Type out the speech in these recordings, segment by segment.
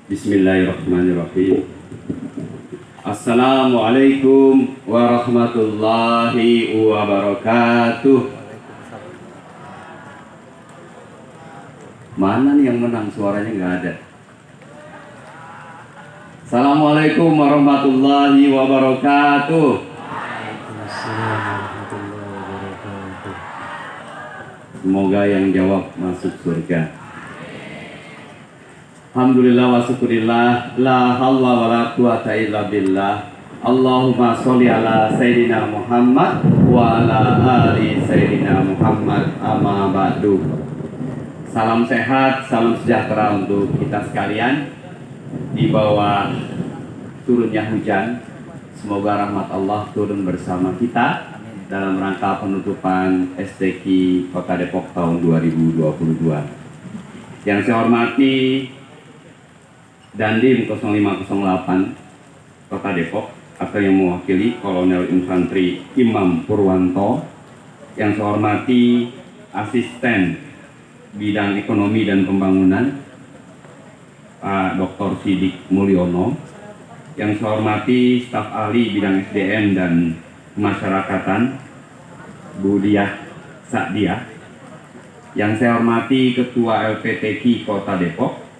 Bismillahirrahmanirrahim. Assalamualaikum warahmatullahi wabarakatuh. Mana nih yang menang? Suaranya nggak ada. Assalamualaikum warahmatullahi wabarakatuh. Semoga yang jawab masuk surga. Alhamdulillah wa syukurillah, la hawla wa la quwata illa billah. Allahumma sholli ala Sayyidina Muhammad wa ala ali Sayyidina Muhammad, amma ba'du. Salam sehat, salam sejahtera untuk kita sekalian. Di bawah turunnya hujan, semoga rahmat Allah turun bersama kita dalam rangka penutupan STQ Kota Depok tahun 2022. Yang saya hormati Dandim 0508 Kota Depok atau yang mewakili Kolonel Infanteri Imam Purwanto, yang saya hormati Asisten Bidang Ekonomi dan Pembangunan Pak Dr. Sidik Mulyono, yang saya hormati staf ahli bidang SDM dan Kemasyarakatan Bu Diah Sa'diah, yang saya hormati Ketua LPTQ Kota Depok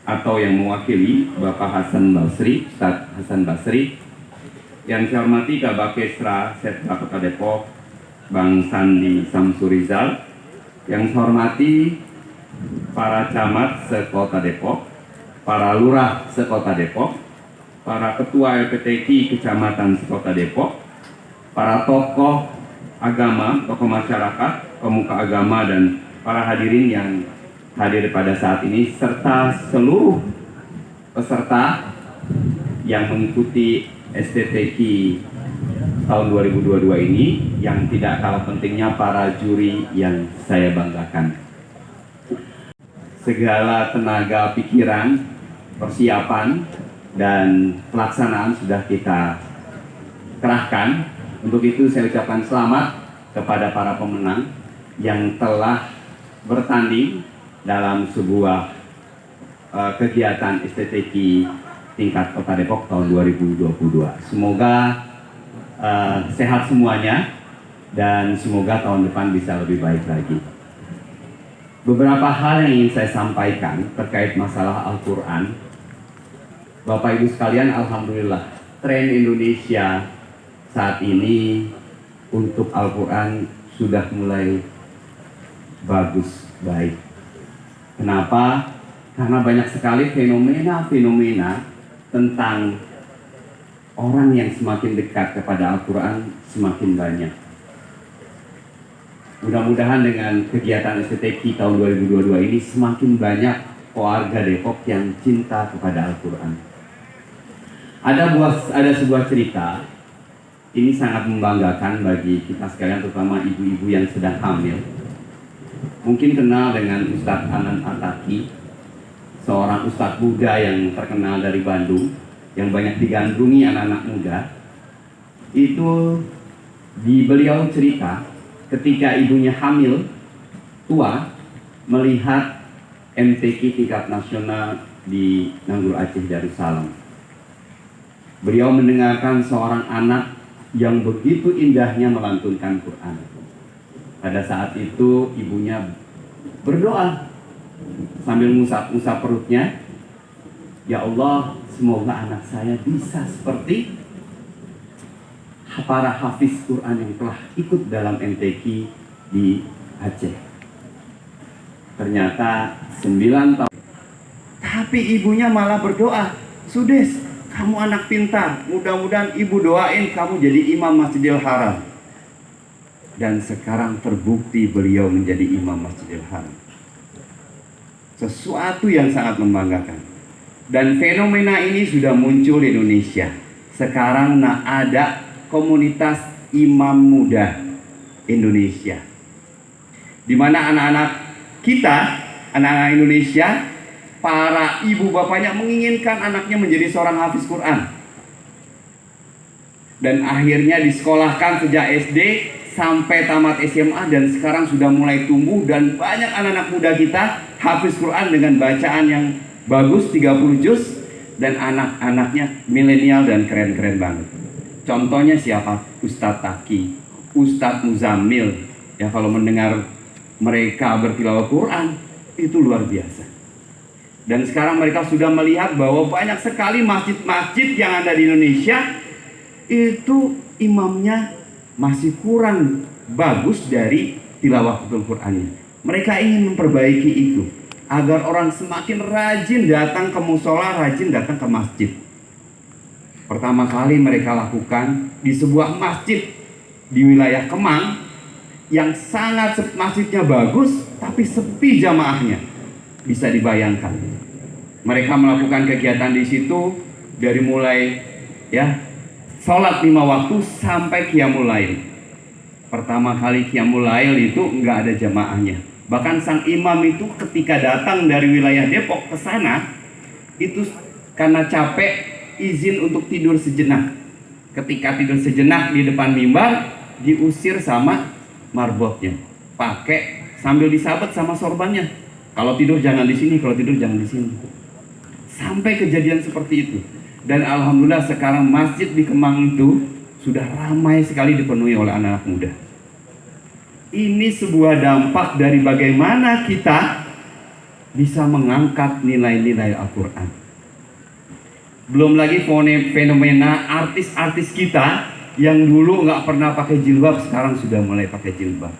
atau yang mewakili Bapak Hasan Basri, Ustadz Hasan Basri, yang saya hormati Kabakesra Setda Kota Depok Bang Sandi Samsurizal, yang saya hormati para camat sekota Depok, para lurah sekota Depok, para ketua LPTQ kecamatan sekota Depok, para tokoh agama, tokoh masyarakat, pemuka agama, dan para hadirin yang hadir pada saat ini, serta seluruh peserta yang mengikuti STTQ tahun 2022 ini, yang tidak kalah pentingnya para juri yang saya banggakan. Segala tenaga pikiran, persiapan, dan pelaksanaan sudah kita kerahkan. Untuk itu saya ucapkan selamat kepada para pemenang yang telah bertanding dalam sebuah kegiatan STTQ tingkat Kota Depok tahun 2022. Semoga sehat semuanya dan semoga tahun depan bisa lebih baik lagi. Beberapa hal yang ingin saya sampaikan terkait masalah Al-Quran. Bapak Ibu sekalian, alhamdulillah tren Indonesia saat ini untuk Al-Quran sudah mulai bagus, baik. Kenapa? Karena banyak sekali fenomena-fenomena tentang orang yang semakin dekat kepada Al-Quran semakin banyak. Mudah-mudahan dengan kegiatan STTQ tahun 2022 ini semakin banyak warga Depok yang cinta kepada Al-Quran. Ada sebuah cerita, ini sangat membanggakan bagi kita sekalian, terutama ibu-ibu yang sedang hamil. Mungkin kenal dengan Ustadz Anan Ataki, seorang ustadz muda yang terkenal dari Bandung, yang banyak digandrungi anak-anak muda. Itu beliau cerita ketika ibunya hamil tua melihat MTQ tingkat nasional di Nganggur Aceh Darussalam. Beliau mendengarkan seorang anak yang begitu indahnya melantunkan Quran. Pada saat itu ibunya berdoa sambil ngusap-ngusap perutnya, ya Allah, semoga anak saya bisa seperti para hafiz Quran yang telah ikut dalam MTQ di Aceh. Ternyata 9 tahun. Tapi ibunya malah berdoa, Sudes, kamu anak pintar, mudah-mudahan ibu doain kamu jadi imam Masjidil Haram. Dan sekarang terbukti beliau menjadi imam Masjidil Haram. Sesuatu yang sangat membanggakan. Dan fenomena ini sudah muncul di Indonesia. Sekarang ada komunitas imam muda Indonesia, di mana anak-anak kita, anak-anak Indonesia, para ibu bapaknya menginginkan anaknya menjadi seorang hafiz Quran, dan akhirnya disekolahkan sejak SD sampai tamat SMA, dan sekarang sudah mulai tumbuh dan banyak anak-anak muda kita hafiz Quran dengan bacaan yang bagus 30 juz, dan anak-anaknya milenial dan keren-keren banget. Contohnya siapa? Ustadz Taki, Ustadz Muzammil. Ya, kalau mendengar mereka bertilawah Quran itu luar biasa. Dan sekarang mereka sudah melihat bahwa banyak sekali masjid-masjid yang ada di Indonesia itu imamnya masih kurang bagus dari tilawatul Qur'annya. Mereka ingin memperbaiki itu agar orang semakin rajin datang ke musola, rajin datang ke masjid. Pertama kali mereka lakukan di sebuah masjid di wilayah Kemang yang sangat masjidnya bagus tapi sepi jamaahnya. Bisa dibayangkan. Mereka melakukan kegiatan di situ dari mulai sholat 5 waktu sampai qiyamul lail. Pertama kali qiyamul lail itu nggak ada jamaahnya. Bahkan sang imam itu ketika datang dari wilayah Depok ke sana itu karena capek izin untuk tidur sejenak. Ketika tidur sejenak di depan mimbar diusir sama marbotnya. Pakai sambil disabet sama sorbannya. Kalau tidur jangan di sini, kalau tidur jangan di sini. Sampai kejadian seperti itu. Dan alhamdulillah sekarang masjid di Kemang itu sudah ramai sekali dipenuhi oleh anak-anak muda. Ini sebuah dampak dari bagaimana kita bisa mengangkat nilai-nilai Al-Quran. Belum lagi fenomena artis-artis kita yang dulu nggak pernah pakai jilbab sekarang sudah mulai pakai jilbab.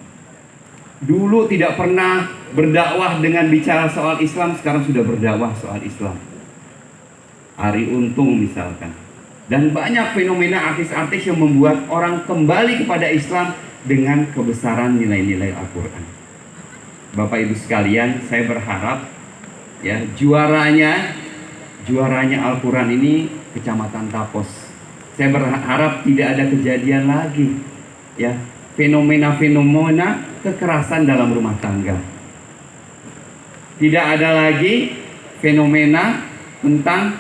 Dulu tidak pernah berdakwah dengan bicara soal Islam, sekarang sudah berdakwah soal Islam. Arie Untung misalkan. Dan banyak fenomena artis-artis yang membuat orang kembali kepada Islam dengan kebesaran nilai-nilai Al-Quran. Bapak Ibu sekalian, saya berharap ya juaranya Al-Quran ini Kecamatan Tapos. Saya berharap tidak ada kejadian lagi ya fenomena kekerasan dalam rumah tangga. Tidak ada lagi fenomena tentang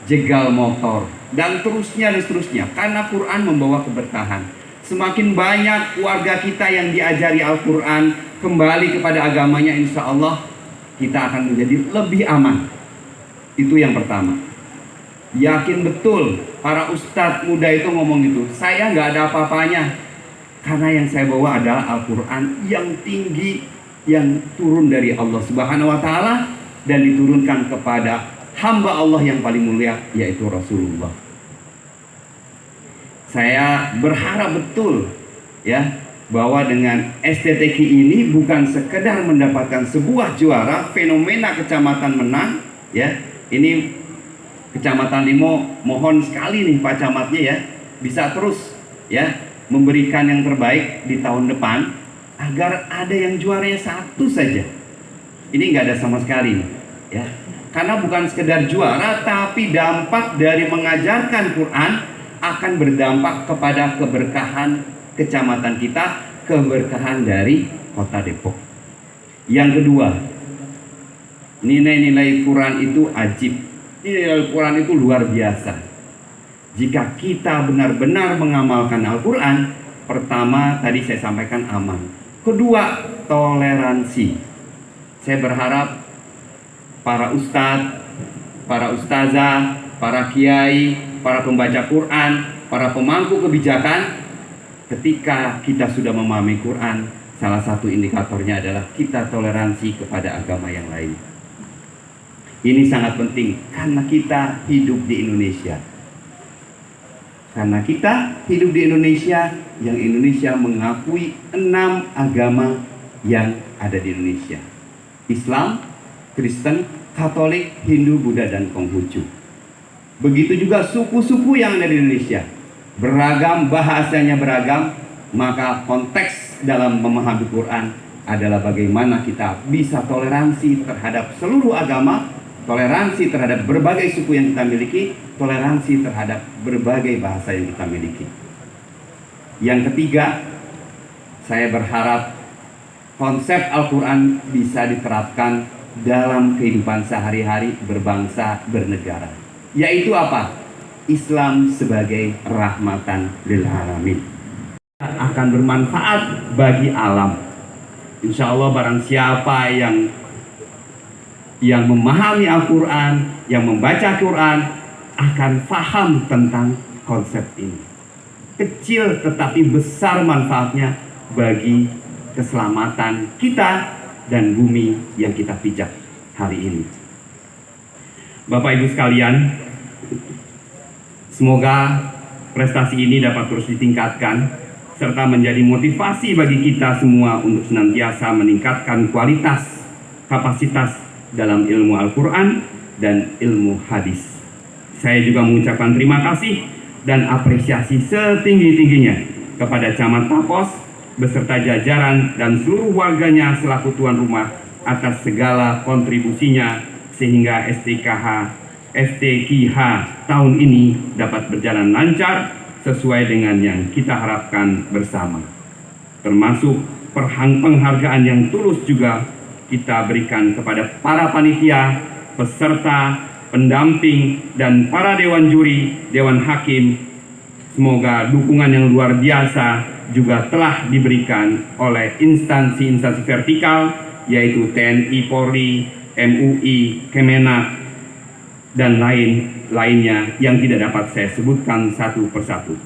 jegal motor dan seterusnya karena Quran membawa keberkahan. Semakin banyak warga kita yang diajari Al-Quran kembali kepada agamanya, insya Allah kita akan menjadi lebih aman. Itu yang pertama. Yakin betul para ustadz muda itu ngomong gitu, saya nggak ada apa-apanya karena yang saya bawa adalah Al-Quran yang tinggi, yang turun dari Allah Subhanahu wa Ta'ala dan diturunkan kepada hamba Allah yang paling mulia, yaitu Rasulullah. Saya berharap betul ya bahwa dengan STTQ ini bukan sekedar mendapatkan sebuah juara fenomena kecamatan menang ya. Ini Kecamatan Limo mohon sekali nih Pak Camatnya ya bisa terus ya memberikan yang terbaik di tahun depan agar ada yang juaranya satu saja. Ini nggak ada sama sekali ya. Karena bukan sekedar juara, tapi dampak dari mengajarkan Quran akan berdampak kepada keberkahan kecamatan kita, keberkahan dari kota Depok. Yang kedua, nilai-nilai Quran itu ajib. Nilai Al-Quran itu luar biasa. Jika kita benar-benar mengamalkan Al-Quran, pertama tadi saya sampaikan aman. Kedua, toleransi. Saya berharap para ustadz, para ustazah, para kiai, para pembaca Quran, para pemangku kebijakan, ketika kita sudah memahami Quran, salah satu indikatornya adalah kita toleransi kepada agama yang lain. Ini sangat penting karena kita hidup di Indonesia. Karena kita hidup di Indonesia, yang Indonesia mengakui 6 agama yang ada di Indonesia. Islam, Kristen, Katolik, Hindu, Buddha, dan Konghucu. Begitu juga suku-suku yang ada di Indonesia. Beragam, bahasanya beragam, maka konteks dalam memahami Quran adalah bagaimana kita bisa toleransi terhadap seluruh agama, toleransi terhadap berbagai suku yang kita miliki, toleransi terhadap berbagai bahasa yang kita miliki. Yang ketiga, saya berharap konsep Al-Quran bisa diterapkan dalam kehidupan sehari-hari berbangsa, bernegara. Yaitu apa? Islam sebagai rahmatan lil alamin. Akan bermanfaat bagi alam. Insya Allah barang siapa yang yang memahami Al-Quran, yang membaca Quran akan paham tentang konsep ini. Kecil tetapi besar manfaatnya bagi keselamatan kita dan bumi yang kita pijak hari ini. Bapak Ibu sekalian, semoga prestasi ini dapat terus ditingkatkan serta menjadi motivasi bagi kita semua untuk senantiasa meningkatkan kualitas, kapasitas dalam ilmu Al-Quran dan ilmu hadis. Saya juga mengucapkan terima kasih dan apresiasi setinggi-tingginya kepada Camat Tapos beserta jajaran dan seluruh warganya selaku tuan rumah atas segala kontribusinya sehingga STQH tahun ini dapat berjalan lancar sesuai dengan yang kita harapkan bersama. Termasuk penghargaan yang tulus juga kita berikan kepada para panitia, peserta, pendamping, dan para dewan juri, dewan hakim. Semoga dukungan yang luar biasa juga telah diberikan oleh instansi-instansi vertikal, yaitu TNI, Polri, MUI, Kemenak, dan lainnya yang tidak dapat saya sebutkan satu persatu.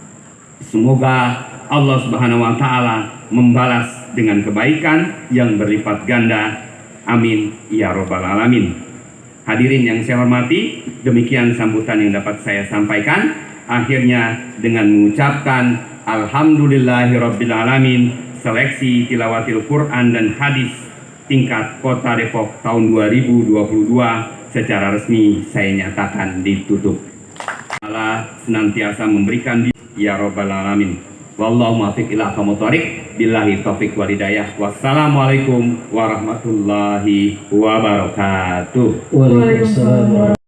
Semoga Allah Subhanahu wa Ta'ala membalas dengan kebaikan yang berlipat ganda. Amin ya robbal alamin. Hadirin yang saya hormati, demikian sambutan yang dapat saya sampaikan. Akhirnya dengan mengucapkan alhamdulillahirabbil alamin, seleksi tilawatil Quran dan hadis tingkat Kota Depok tahun 2022 secara resmi saya nyatakan ditutup. Allah senantiasa memberikan ya robbal alamin. Wallahu muwaffiq ila aqwamit thoriq. Billahi taufiq wal hidayah. Wassalamualaikum warahmatullahi wabarakatuh. Waalaikumsalam.